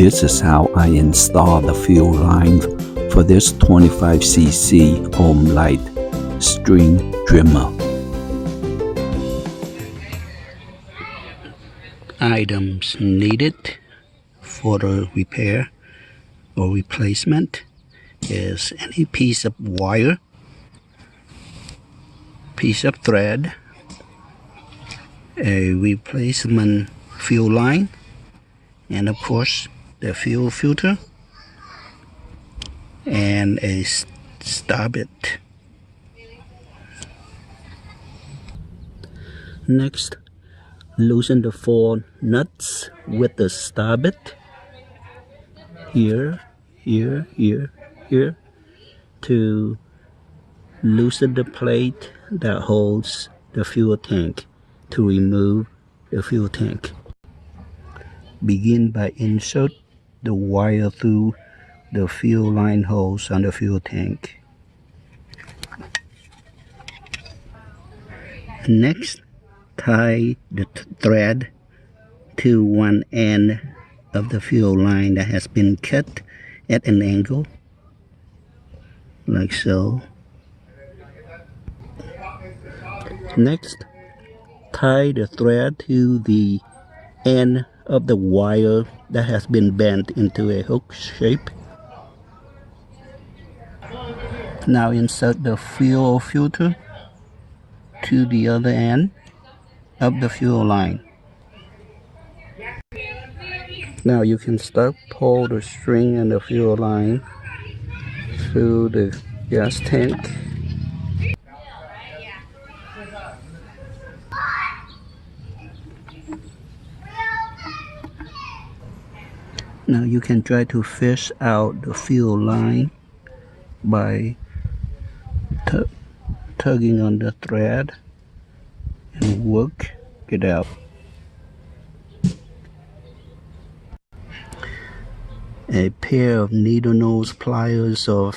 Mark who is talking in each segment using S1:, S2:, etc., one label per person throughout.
S1: This is how I install the fuel line for this 25cc Homelite string trimmer. Items needed for the repair or replacement is any piece of wire, piece of thread, a replacement fuel line, and of course the fuel filter and a stop bit. Next, loosen the 4 nuts with the stop bit here to loosen the plate that holds the fuel tank to remove the fuel tank. Begin by insert the wire through the fuel line holes on the fuel tank. Next, tie the thread to one end of the fuel line that has been cut at an angle, like so. Next, tie the thread to the end of the wire that has been bent into a hook shape. Now insert the fuel filter to the other end of the fuel line. Now you can start pull the string and the fuel line through the gas tank. Now you can try to fish out the fuel line by tugging on the thread and work it out. A pair of needle nose pliers or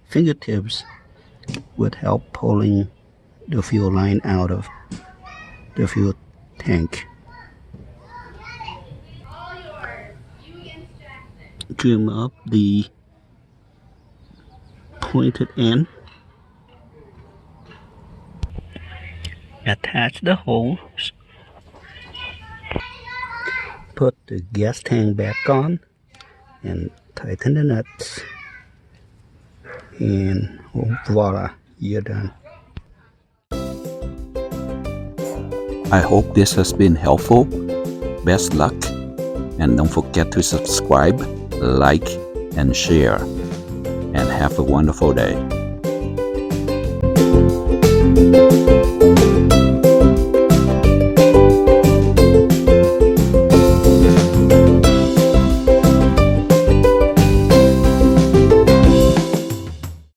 S1: fingertips would help pulling the fuel line out of the fuel tank. Trim up the pointed end. Attach the holes. Put the gas tank back on and tighten the nuts. And voila, you're done. I hope this has been helpful. Best luck, and don't forget to subscribe, like, and share, and have a wonderful day.